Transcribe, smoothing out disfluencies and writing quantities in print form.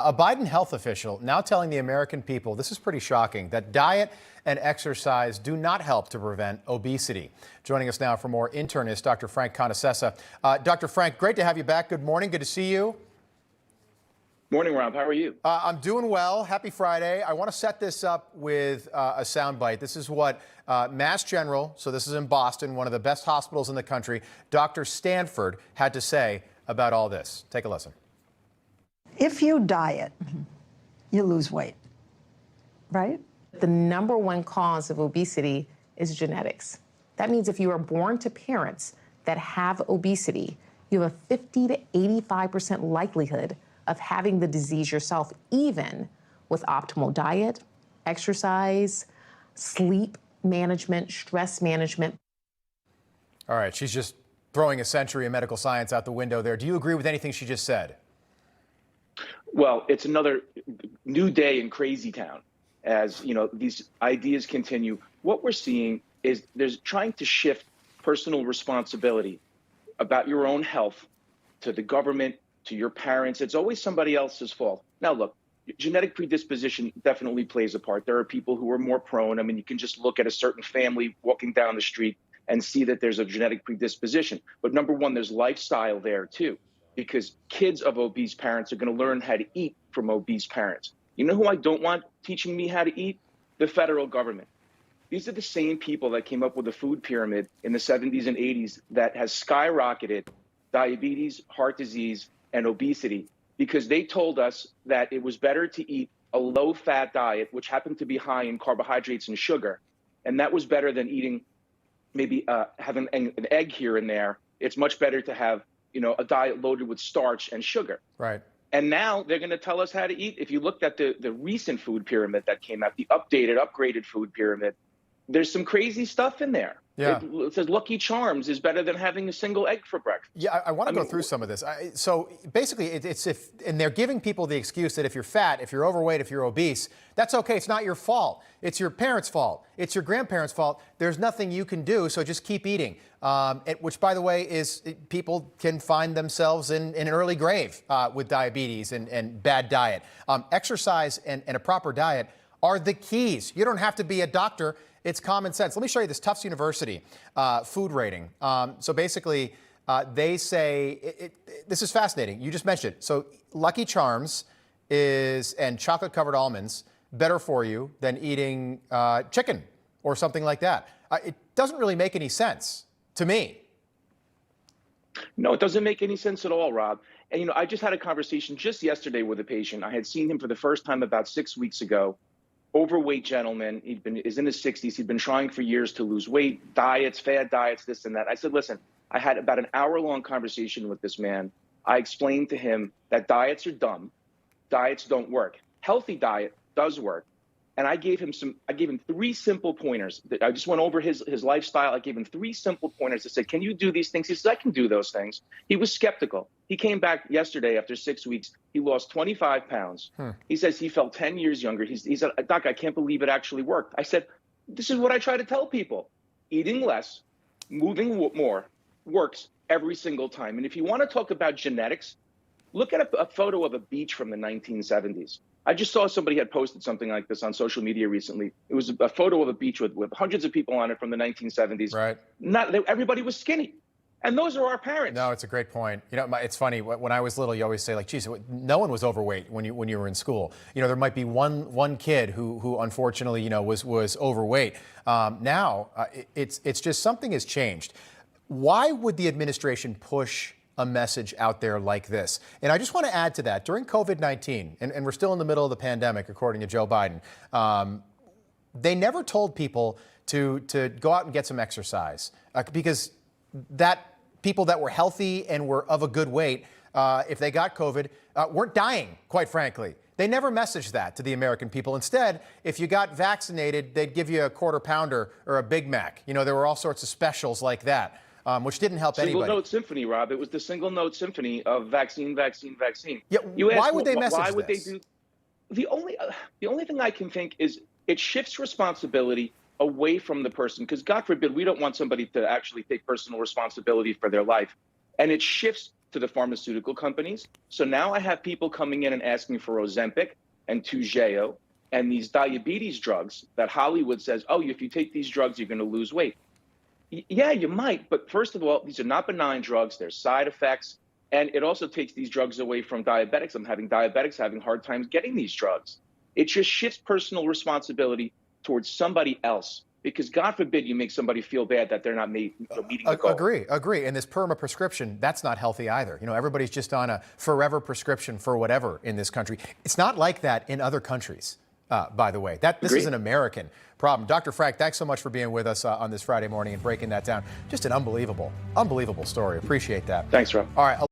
A Biden health official now telling the American people, this is pretty shocking, that diet and exercise do not help to prevent obesity. Joining us now for more internist, Dr. Frank Contacessa. Dr. Frank, great to have you back. Good morning. Good to see you. Morning, Rob. How are you? I'm doing well. Happy Friday. I want to set this up with a soundbite. This is what Mass General, so this is in Boston, one of the best hospitals in the country, Dr. Stanford had to say about all this. Take a listen. If you diet, you lose weight, right? The number one cause of obesity is genetics. That means if you are born to parents that have obesity, you have a 50 to 85% likelihood of having the disease yourself, even with optimal diet, exercise, sleep management, stress management. All right, she's just throwing a century of medical science out the window there. Do you agree with anything she just said? Well, it's another new day in crazy town. As you know, these ideas continue. What we're seeing is there's trying to shift personal responsibility about your own health to the government, to your parents. It's always somebody else's fault. Now, look, genetic predisposition definitely plays a part. There are people who are more prone. I mean, you can just look at a certain family walking down the street and see that there's a genetic predisposition. But number one, there's lifestyle there too, because kids of obese parents are going to learn how to eat from obese parents. You know who I don't want teaching me how to eat? The federal government. These are the same people that came up with the food pyramid in the 70s and 80s that has skyrocketed diabetes, heart disease, and obesity, because they told us that it was better to eat a low-fat diet, which happened to be high in carbohydrates and sugar, and that was better than eating maybe having an egg here and there. It's much better to have, you know, a diet loaded with starch and sugar. Right. And now they're going to tell us how to eat. If you looked at the recent food pyramid that came out, the updated, upgraded food pyramid, there's some crazy stuff in there. Yeah. It says Lucky Charms is better than having a single egg for breakfast. Yeah, I want to go through some of this. So basically, it's and they're giving people the excuse that if you're fat, if you're overweight, if you're obese, that's okay. It's not your fault. It's your parents' fault. It's your grandparents' fault. There's nothing you can do, so just keep eating. Which, by the way, is people can find themselves in an early grave with diabetes and bad diet. Exercise and a proper diet are the keys. You don't have to be a doctor. It's common sense. Let me show you this Tufts University food rating. So basically, they say, this is fascinating. You just mentioned it. So Lucky Charms and chocolate-covered almonds better for you than eating chicken or something like that. It doesn't really make any sense to me. No, it doesn't make any sense at all, Rob. And, you know, I just had a conversation just yesterday with a patient. I had seen him for the first time about 6 weeks ago. Overweight gentleman, is in his 60s. He'd been trying for years to lose weight, diets, fad diets, this and that. I said, listen, I had about an hour-long conversation with this man. I explained to him that diets are dumb. Diets don't work. Healthy diet does work. And I gave him three simple pointers. I just went over his lifestyle. I gave him three simple pointers. I said, can you do these things? He said, I can do those things. He was skeptical. He came back yesterday after 6 weeks. He lost 25 pounds. He says he felt 10 years younger. He said, Doc, I can't believe it actually worked. I said, this is what I try to tell people. Eating less, moving more works every single time. And if you want to talk about genetics, look at a photo of a beach from the 1970s. I just saw somebody had posted something like this on social media recently. It was a photo of a beach with hundreds of people on it from the 1970s. Right. Everybody was skinny. And those are our parents. No, it's a great point. You know, it's funny. When I was little, you always say, like, geez, no one was overweight when you were in school. You know, there might be one kid who unfortunately, you know, was overweight. Now, it's just something has changed. Why would the administration push a message out there like this? And I just want to add to that, during COVID-19, and we're still in the middle of the pandemic, according to Joe Biden, they never told people to go out and get some exercise because people that were healthy and were of a good weight, if they got COVID, weren't dying, quite frankly. They never messaged that to the American people. Instead, if you got vaccinated, they'd give you a quarter pounder or a Big Mac. You know, there were all sorts of specials like that. Which didn't help anybody. Single note symphony, Rob. It was the single note symphony of vaccine, vaccine, vaccine. Yeah, why would they message why would this? They do? The only thing I can think is it shifts responsibility away from the person, because God forbid we don't want somebody to actually take personal responsibility for their life, and it shifts to the pharmaceutical companies. So now I have people coming in and asking for Ozempic and Toujeo and these diabetes drugs that Hollywood says, oh, if you take these drugs, you're going to lose weight. Yeah, you might. But first of all, these are not benign drugs. There's side effects. And it also takes these drugs away from diabetics. I'm having diabetics having hard times getting these drugs. It just shifts personal responsibility towards somebody else. Because God forbid you make somebody feel bad that they're not meeting the goal. Agree. And this perma prescription, that's not healthy either. Everybody's just on a forever prescription for whatever in this country. It's not like that in other countries, by the way. This is an American problem. Dr. Frank, thanks so much for being with us on this Friday morning and breaking that down. Just an unbelievable story. Appreciate that. Thanks, Rob. All right.